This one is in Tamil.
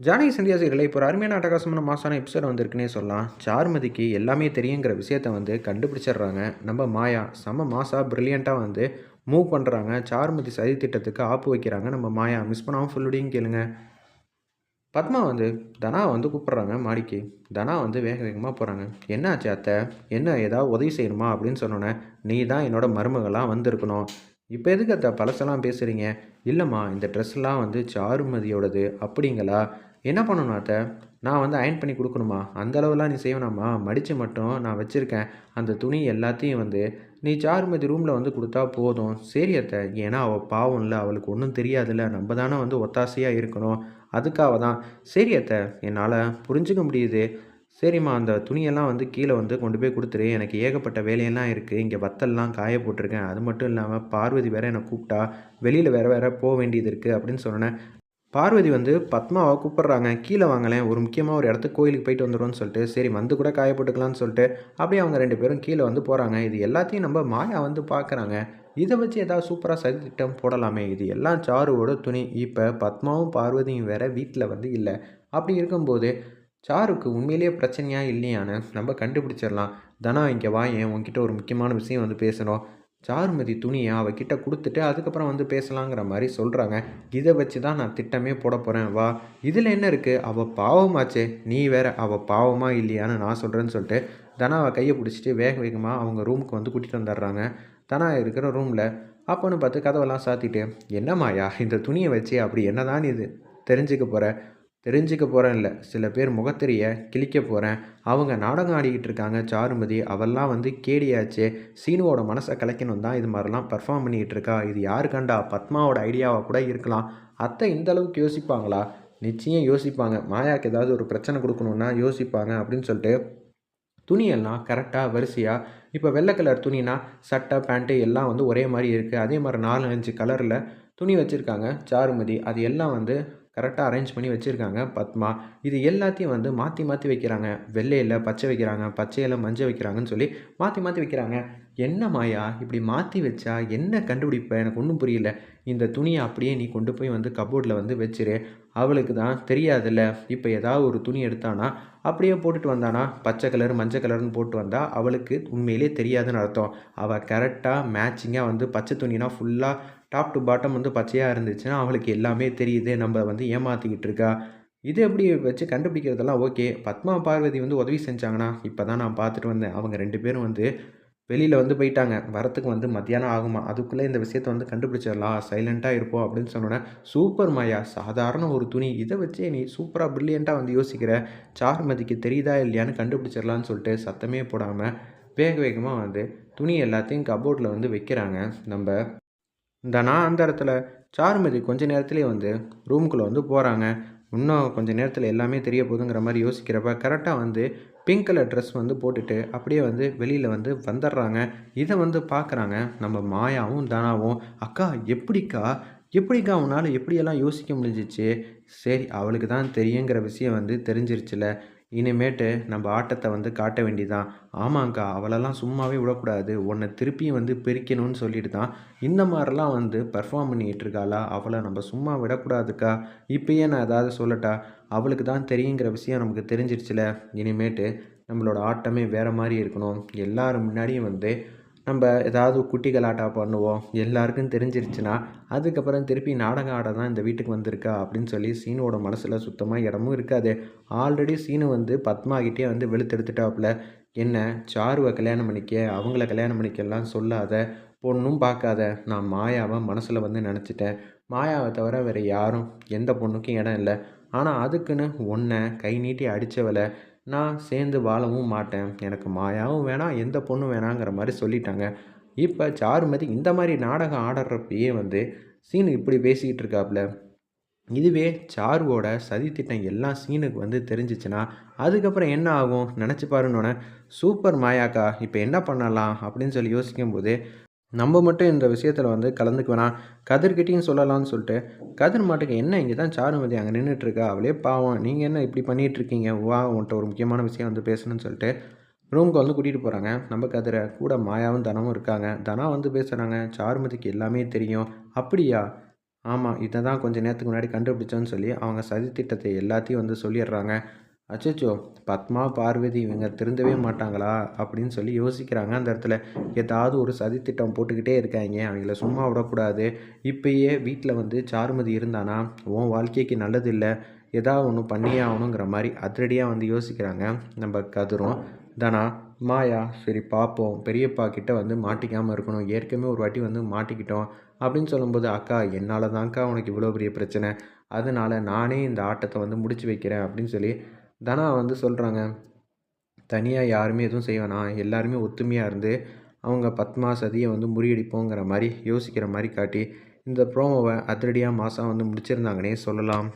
ஜானகி சந்தியா சீரியல்ல இப்போ ஒரு அருமையான அட்டகாசமான மாசான எபிசோட் வந்திருக்குன்னே சொல்லலாம். சாருமதிக்கு எல்லாமே தெரியுங்கிற விஷயத்த வந்து கண்டுபிடிச்சிடுறாங்க. நம்ம மாயா செம்ம மாசா பிரில்லியண்ட்டா வந்து மூவ் பண்ணுறாங்க. சாருமதி சதி திட்டத்துக்கு ஆப்பு வைக்கிறாங்க. நம்ம மாயா மிஸ் பண்ணாமல் ஃபுல்லுடையும் கேளுங்க. பத்மா வந்து தனா வந்து கூப்பிட்றாங்க மாடிக்கு. தனா வந்து வேக வேகமாக போகிறாங்க. என்ன ஆச்சு அத்தை? என்ன ஏதாவது உதவி செய்யணுமா அப்படின்னு சொன்னோன்னே, நீ தான் என்னோட மருமகளாக வந்திருக்கணும். இப்போ எதுக்கு அத்தை பழசெல்லாம் பேசுகிறீங்க? இல்லைம்மா, இந்த ட்ரெஸ்லாம் வந்து சாருமதியோடது அப்படிங்களா? என்ன பண்ணணும் அத்தை? நான் வந்து அயர்ன் பண்ணி கொடுக்கணுமா? அந்த அளவுலாம் நீ செய்வேனாம்மா? மடித்து மட்டும் நான் வச்சுருக்கேன். அந்த துணி எல்லாத்தையும் வந்து நீ சாருமதி ரூமில் வந்து கொடுத்தா போதும். சரி அத்தை, ஏன்னா அவள் பாவம் இல்லை, அவளுக்கு ஒன்றும் தெரியாதுல்ல, நம்ம தானே வந்து ஒத்தாசையாக இருக்கணும். அதுக்காக தான். சரி அத்தை, என்னால் புரிஞ்சுக்க முடியுது. சரிம்மா, அந்த துணியெல்லாம் வந்து கீழே வந்து கொண்டு போய் கொடுத்துரு. எனக்கு ஏகப்பட்ட வேலையெல்லாம் இருக்குது. இங்கே வத்தல்லாம் காய போட்டிருக்கேன். அது மட்டும் இல்லாமல் பார்வதி வேற என்னை கூப்பிட்டா, வெளியில் வேற வேற போக வேண்டியது இருக்குது அப்படின்னு சொன்னேன். பார்வதி வந்து பத்மாவை கூப்பிட்றாங்க. கீழே வாங்களேன், ஒரு முக்கியமாக ஒரு இடத்துக்கு கோயிலுக்கு போயிட்டு வந்துடும்னு சொல்லிட்டு, சரி வந்து கூட காய போட்டுக்கலான்னு சொல்லிட்டு, அப்படியே அவங்க 2 பேரும் கீழே வந்து போகிறாங்க. இது எல்லாத்தையும் நம்ம மாயா வந்து பார்க்குறாங்க. இதை வச்சு ஏதாவது சூப்பராக சதி திட்டம் போடலாமே. இது எல்லாம் சாருவோட துணி. இப்போ பத்மாவும் பார்வதியும் வேற வீட்டில் வந்து இல்லை. அப்படி இருக்கும்போது சாருக்கு உண்மையிலேயே பிரச்சனையா இல்லையான்னு நம்ம கண்டுபிடிச்சிடலாம். தனா இங்கே வாயேன், உன்கிட்ட ஒரு முக்கியமான விஷயம் வந்து பேசணும். சாருமதி துணியை அவகிட்ட கொடுத்துட்டு அதுக்கப்புறம் வந்து பேசலாங்கிற மாதிரி சொல்கிறாங்க. இதை வச்சு தான் நான் திட்டமே போட போகிறேன், வா. இதில் என்ன இருக்குது, அவள் பாவமாச்சே, நீ வேற அவள் பாவமா இல்லையான்னு நான் சொல்கிறேன்னு சொல்லிட்டு தனாவை கையை பிடிச்சிட்டு வேக வேகமாக அவங்க ரூமுக்கு வந்து கூட்டிகிட்டு வந்துடுறாங்க. தனா இருக்கிற ரூமில் அப்போன்னு பார்த்து கதவெல்லாம் சாத்திட்டு, என்னம்மாயா இந்த துணியை வச்சு அப்படி என்னதான் இது தெரிஞ்சுக்க போகிற? தெரிஞ்சுக்க போகிறேன் இல்லை, சில பேர் முகத்திரைய கிழிக்க போகிறேன். அவங்க நாடகம் ஆடிக்கிட்டு இருக்காங்க சாருமதி. அவெல்லாம் வந்து கேடியாச்சே. சீனுவோட மனசை கலைக்கணும் தான் இது மாதிரிலாம் பர்ஃபார்ம் பண்ணிக்கிட்டு இருக்கா. இது யாரு கண்டா? பத்மாவோட ஐடியாவாக கூட இருக்கலாம். அத்தை இந்த அளவுக்கு யோசிப்பாங்களா? நிச்சயம் யோசிப்பாங்க. மாயாவுக்கு ஏதாவது ஒரு பிரச்சனை கொடுக்கணுன்னா யோசிப்பாங்க அப்படின்னு சொல்லிட்டு துணியெல்லாம் கரெக்டாக வரிசையாக இப்போ வெள்ளை கலர் துணினா சட்டை பேண்ட்டு எல்லாம் வந்து ஒரே மாதிரி இருக்குது. அதே மாதிரி 4, 5 கலரில் துணி வச்சுருக்காங்க சாருமதி. அது எல்லாம் வந்து கரெக்டாக அரேஞ்ச் பண்ணி வச்சுருக்காங்க பத்மா. இது எல்லாத்தையும் வந்து மாற்றி மாற்றி வைக்கிறாங்க. வெள்ளையில் பச்சை வைக்கிறாங்க, பச்சையில் மஞ்சள் வைக்கிறாங்கன்னு சொல்லி மாற்றி மாற்றி வைக்கிறாங்க. என்ன மாயா இப்படி மாற்றி வச்சா என்ன கண்டுபிடிப்ப? எனக்கு ஒன்றும் புரியல. இந்த துணியை அப்படியே நீ கொண்டு போய் வந்து கபோர்டில் வந்து வச்சிரு. அவளுக்கு தான் தெரியாதுல்ல. இப்போ ஏதாவது ஒரு துணி எடுத்தானா அப்படியே போட்டுட்டு வந்தானா, பச்சை கலர் மஞ்சள் கலர்னு போட்டு வந்தா அவளுக்கு உண்மையிலே தெரியாதுன்னு அர்த்தம். அவள் கரெக்டாக மேட்சிங்காக வந்து பச்சை துணினா ஃபுல்லாக டாப் டு பாட்டம் வந்து பச்சையாக இருந்துச்சுன்னா அவளுக்கு எல்லாமே தெரியுது, நம்ம வந்து ஏமாற்றிக்கிட்டு இருக்கா. இது எப்படி வச்சு கண்டுபிடிக்கிறதெல்லாம் ஓகே. பத்மா பார்வதி வந்து உதவி செஞ்சாங்கன்னா, இப்போ தான் நான் பார்த்துட்டு வந்தேன். அவங்க 2 பேரும் வந்து வெளியில் வந்து போயிட்டாங்க. வரத்துக்கு வந்து மத்தியானம் ஆகுமா. அதுக்குள்ளே இந்த விஷயத்த வந்து கண்டுபிடிச்சிடலாம். சைலண்ட்டாக இருப்போம் அப்படின்னு சொன்னோன்னே, சூப்பர் மாயா, சாதாரண ஒரு துணி. இதை வச்சே நீ சூப்பராக பிரில்லியண்ட்டாக வந்து யோசிக்கிற. சாருமதிக்கு தெரியுதா இல்லையான்னு கண்டுபிடிச்சிடலான்னு சொல்லிட்டு சத்தமே போடாமல் வேக வேகமாக வந்து துணி எல்லாத்தையும் கபோர்டில் வந்து வைக்கிறாங்க. நம்ம நான் அந்த இடத்துல சாருமதி கொஞ்ச நேரத்திலே வந்து ரூம்குள்ளே வந்து போகிறாங்க. இன்னும் கொஞ்ச நேரத்தில் எல்லாமே தெரிய போகுதுங்கிற மாதிரி யோசிக்கிறப்ப கரெக்டாக வந்து பிங்க் கலர் ட்ரெஸ் வந்து போட்டுட்டு அப்படியே வந்து வெளியில் வந்து வந்துடுறாங்க. இதை வந்து பார்க்குறாங்க நம்ம மாயாவும் தனாவும். அக்கா எப்படிக்கா, எப்படிக்கா உன்னால் எப்படியெல்லாம் யோசிக்க முடிஞ்சிச்சு? சரி, அவளுக்கு தான் தெரியுங்கிற விஷயம் வந்து தெரிஞ்சிருச்சுல. இனிமேட்டு நம்ம ஆட்டத்தை வந்து காட்ட வேண்டியதான். ஆமாங்க்கா, அவளெல்லாம் சும்மாவே விடக்கூடாது. உன்னை திருப்பியும் வந்து பிரிக்கணும்னு சொல்லிட்டு தான் இந்த மாதிரிலாம் வந்து பெர்ஃபார்ம் பண்ணிக்கிட்டு இருக்காளா? அவளை நம்ம சும்மா விடக்கூடாதுக்கா. இப்பயே நான் ஏதாவது சொல்லட்டா? அவளுக்கு தான் தெரியுங்கிற விஷயம் நமக்கு தெரிஞ்சிருச்சுல. இனிமேட்டு நம்மளோட ஆட்டமே வேறு மாதிரி இருக்கணும். எல்லாரும் முன்னாடியும் வந்து நம்ம ஏதாவது குட்டி கலாட்டா பண்ணுவோம். எல்லாருக்கும் தெரிஞ்சிருச்சுன்னா, அதுக்கப்புறம் திருப்பி நாடகம் ஆட தான் இந்த வீட்டுக்கு வந்திருக்கா அப்படின்னு சொல்லி சீனுவோட மனசில் சுத்தமாக இடமும் இருக்காது. ஆல்ரெடி சீனு வந்து பத்மாகிட்டே வந்து வெளுத்தெடுத்துட்டாப்புல. என்ன, சாருவை கல்யாணம் பண்ணிக்க, அவங்கள கல்யாணம் பண்ணிக்கலாம் சொல்லாத, பொண்ணும் பார்க்காத. நான் மாயாவை மனசில் வந்து நினச்சிட்டேன். மாயாவை தவிர வேறு யாரும் எந்த பொண்ணுக்கும் இடம் இல்லை. ஆனால் அதுக்குன்னு ஒன்றை கை நீட்டி அடித்தவளை நான் சேர்ந்து வாழவும் மாட்டேன். எனக்கு மாயாவும் வேணாம், எந்த பொண்ணும் வேணாங்கிற மாதிரி சொல்லிட்டாங்க. இப்போ சாருமதி இந்த மாதிரி நாடகம் ஆடுறப்பயே வந்து சீனு இப்படி பேசிக்கிட்டு இருக்காப்புல. இதுவே சாருவோட சதித்திட்டம் எல்லாம் சீனுக்கு வந்து தெரிஞ்சிச்சுன்னா அதுக்கப்புறம் என்ன ஆகும் நினச்சி பாருன்னொன்னே, சூப்பர் மாயாக்கா, இப்போ என்ன பண்ணலாம் அப்படின்னு சொல்லி யோசிக்கும்போது, நம்ம மட்டும் இந்த விஷயத்தில் வந்து கலந்துக்க வேணாம், கதிர்கிட்டையும் சொல்லலாம்னு சொல்லிட்டு, கதிர் மாட்டுக்கு என்ன இங்கே தான் சாருமதி அங்கே நின்றுட்டுருக்கா, அவளே பாவம், நீங்கள் என்ன இப்படி பண்ணிகிட்ருக்கீங்க, வா உன்ட்ட ஒரு முக்கியமான விஷயம் வந்து பேசணும்னு சொல்லிட்டு ரூமுக்கு வந்து கூட்டிகிட்டு போகிறாங்க. நம்ம கதிரை கூட மாயாவும் தனமும் இருக்காங்க. தனா வந்து பேசுகிறாங்க, சாருமதிக்கு எல்லாமே தெரியும். அப்படியா? ஆமாம், இத தான் கொஞ்ச நேரத்துக்கு முன்னாடி கண்டுபிடிச்சோன்னு சொல்லி அவங்க சதி திட்டத்தை எல்லாத்தையும் வந்து சொல்லிடுறாங்க. அச்சச்சோ! பத்மா, பார்வதி இவங்க திருந்தவே மாட்டாங்களா? அப்படின்னு சொல்லி யோசிக்கிறாங்க அந்த இடத்துல. ஏதாவது ஒரு சதித்திட்டம் போட்டுக்கிட்டே இருக்காய்ங்க. அவங்கள சும்மா விடக்கூடாது. இப்பயே வீட்ல வந்து சாருமதி இருந்தானா, உன் வாழ்க்கைக்கு நல்லது இல்ல. ஏதாவது ஒண்ணு பண்ணியே ஆகணுங்கிற மாரி அதிரடியா வந்து யோசிக்கிறாங்க நம்ம கதிரும். தனா, மாயா சரி பார்ப்போம். பெரியப்பா கிட்ட வந்து மாட்டிக்காம இருக்கணும். ஏற்கனவே ஒரு வாட்டி வந்து மாட்டிக்கிட்டோம். அப்படின்னு சொல்லும்போது, அக்கா என்னால தான்க்கா உனக்கு இவ்வளோ பெரிய பிரச்சனை. அதனால நானே இந்த ஆட்டத்த வந்து முடிச்சு வைக்கிறேன் அப்படின்னு சொல்லி தனா வந்து சொல்கிறாங்க. தனியா யாருமே எதுவும் செய்ய வேணாம். எல்லாருமே ஒத்துமையா இருந்து, அவங்க பத்மா, சதிய வந்து முறியடிப்போங்கிற மாரி யோசிக்கிற மாரி காட்டி, இந்த ப்ரோமோவ அதிரடியா மாஸா வந்து முடிச்சிருந்தாங்கன்னே சொல்லலாம்.